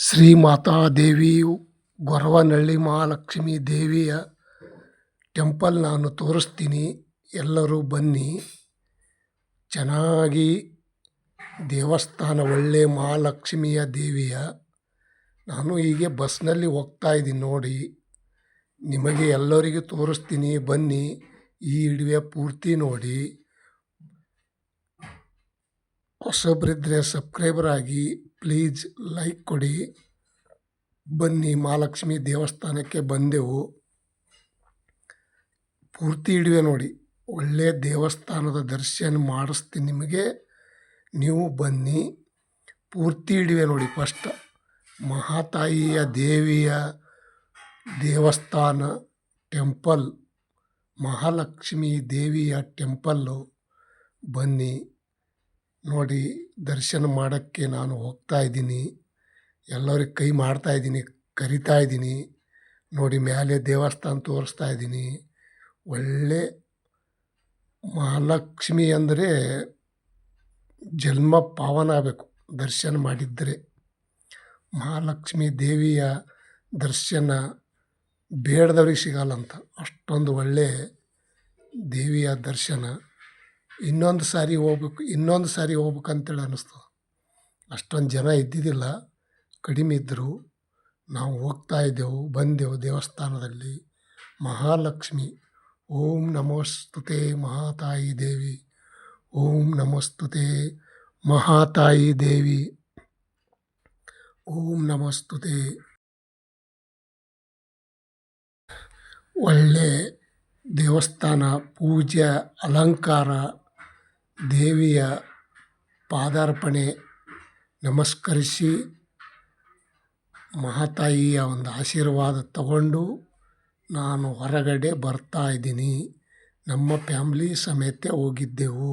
ಶ್ರೀ ಮಾತಾದೇವಿಯು ಗೊರವನಹಳ್ಳಿ ಮಹಾಲಕ್ಷ್ಮೀ ದೇವಿಯ ಟೆಂಪಲ್ ನಾನು ತೋರಿಸ್ತೀನಿ. ಎಲ್ಲರೂ ಬನ್ನಿ. ಚೆನ್ನಾಗಿ ದೇವಸ್ಥಾನ, ಒಳ್ಳೆ ಮಹಾಲಕ್ಷ್ಮಿಯ ದೇವಿಯ. ನಾನು ಹೀಗೆ ಬಸ್ನಲ್ಲಿ ಹೋಗ್ತಾ ಇದ್ದೀನಿ ನೋಡಿ. ನಿಮಗೆ ಎಲ್ಲರಿಗೂ ತೋರಿಸ್ತೀನಿ, ಬನ್ನಿ. ಈ ವಿಡಿಯೋ ಪೂರ್ತಿ ನೋಡಿ. ಹೊಸಬ್ರಿದ್ರೆ ಸಬ್ಸ್ಕ್ರೈಬರ್ ಆಗಿ, ಪ್ಲೀಸ್ ಲೈಕ್ ಕೊಡಿ. ಬನ್ನಿ, ಮಹಾಲಕ್ಷ್ಮಿ ದೇವಸ್ಥಾನಕ್ಕೆ ಬಂದೆವು. ಪೂರ್ತಿ ವಿಡಿಯೋ ನೋಡಿ. ಒಳ್ಳೆಯ ದೇವಸ್ಥಾನದ ದರ್ಶನ ಮಾಡಿಸ್ತೀನಿ ನಿಮಗೆ. ನೀವು ಬನ್ನಿ, ಪೂರ್ತಿ ವಿಡಿಯೋ ನೋಡಿ. ಫಸ್ಟ್ ಮಹಾತಾಯಿಯ ದೇವಿಯ ದೇವಸ್ಥಾನ ಟೆಂಪಲ್, ಮಹಾಲಕ್ಷ್ಮಿ ದೇವಿಯ ಟೆಂಪಲ್ಲು. ಬನ್ನಿ ನೋಡಿ. ದರ್ಶನ ಮಾಡೋಕ್ಕೆ ನಾನು ಹೋಗ್ತಾ ಇದ್ದೀನಿ. ಎಲ್ಲರಿಗೆ ಕೈ ಮಾಡ್ತಾ ಇದ್ದೀನಿ, ಕರಿತಾ ಇದ್ದೀನಿ ನೋಡಿ. ಮೇಲೆ ದೇವಸ್ಥಾನ ತೋರಿಸ್ತಾ ಇದ್ದೀನಿ. ಒಳ್ಳೆ ಮಹಾಲಕ್ಷ್ಮಿ ಅಂದರೆ ಜನ್ಮ ಪಾವನ ಆಗಬೇಕು ದರ್ಶನ ಮಾಡಿದ್ದರೆ. ಮಹಾಲಕ್ಷ್ಮಿ ದೇವಿಯ ದರ್ಶನ ಬೇಡದವ್ರಿಗೆ ಸಿಗಲ್ಲಂತ, ಅಷ್ಟೊಂದು ಒಳ್ಳೆ ದೇವಿಯ ದರ್ಶನ. ಇನ್ನೊಂದು ಸಾರಿ ಹೋಗ್ಬೇಕಂತೇಳಿ ಅನ್ನಿಸ್ತು. ಅಷ್ಟೊಂದು ಜನ ಇದ್ದಿದ್ದಿಲ್ಲ, ಕಡಿಮೆ ಇದ್ದರು. ನಾವು ಹೋಗ್ತಾ ಇದ್ದೆವು, ಬಂದೆವು ದೇವಸ್ಥಾನದಲ್ಲಿ. ಮಹಾಲಕ್ಷ್ಮಿ. ಓಂ ನಮೋಸ್ತುತೆ ಮಹಾತಾಯಿ ದೇವಿ. ಓಂ ನಮೋಸ್ತುತೆ ಮಹಾತಾಯಿ ದೇವಿ. ಓಂ ನಮೋಸ್ತುತೆ. ಒಳ್ಳೆ ದೇವಸ್ಥಾನ, ಪೂಜೆ, ಅಲಂಕಾರ, ದೇವಿಯ ಪಾದಾರ್ಪಣೆ ನಮಸ್ಕರಿಸಿ ಮಹಾತಾಯಿಯ ಒಂದು ಆಶೀರ್ವಾದ ತಗೊಂಡು ನಾನು ಹೊರಗಡೆ ಬರ್ತಾ ಇದ್ದೀನಿ. ನಮ್ಮ ಫ್ಯಾಮ್ಲಿ ಸಮೇತ ಹೋಗಿದ್ದೆವು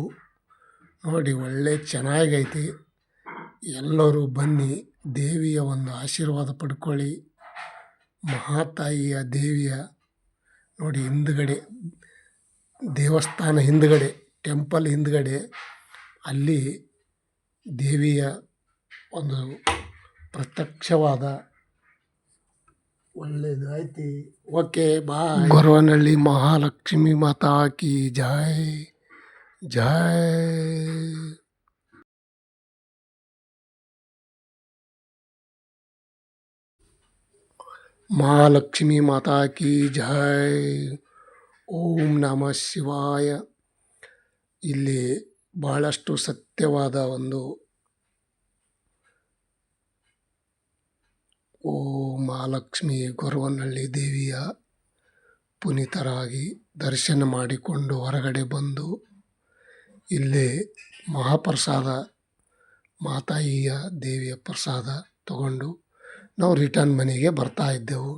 ನೋಡಿ. ಒಳ್ಳೆ ಚೆನ್ನಾಗೈತಿ. ಎಲ್ಲರೂ ಬನ್ನಿ, ದೇವಿಯ ಒಂದು ಆಶೀರ್ವಾದ ಪಡ್ಕೊಳ್ಳಿ. ಮಹಾತಾಯಿಯ ದೇವಿಯ ನೋಡಿ, ಹಿಂದ್ಗಡೆ ದೇವಸ್ಥಾನ, ಹಿಂದ್ಗಡೆ ಟೆಂಪಲ್ ಹಿಂದ್ಗಡೆ ಅಲ್ಲಿ ದೇವಿಯ ಒಂದು ಪ್ರತ್ಯಕ್ಷವಾದ ಒಳ್ಳೆಯದು ಐತಿ. ಓಕೆ, ಬಾಯ್. ಗೊರವನಹಳ್ಳಿ ಮಹಾಲಕ್ಷ್ಮಿ ಮಾತಾ ಕಿ ಜೈ ಜೈ. ಮಹಾಲಕ್ಷ್ಮಿ ಮಾತಾ ಕಿ ಜೈ. ಓಂ ನಮಃ ಶಿವಾಯ. ಇಲ್ಲಿ ಬಹಳಷ್ಟು ಸತ್ಯವಾದ ಒಂದು ಮಹಾಲಕ್ಷ್ಮಿ ಗೊರವನಹಳ್ಳಿ ದೇವಿಯ ಪುನೀತರಾಗಿ ದರ್ಶನ ಮಾಡಿಕೊಂಡು ಹೊರಗಡೆ ಬಂದು ಇಲ್ಲಿ ಮಹಾಪ್ರಸಾದ, ಮಾತಾಯಿಯ ದೇವಿಯ ಪ್ರಸಾದ ತಗೊಂಡು ನಾವು ರಿಟರ್ನ್ ಮನೆಗೆ ಬರ್ತಾ ಇದ್ದೆವು.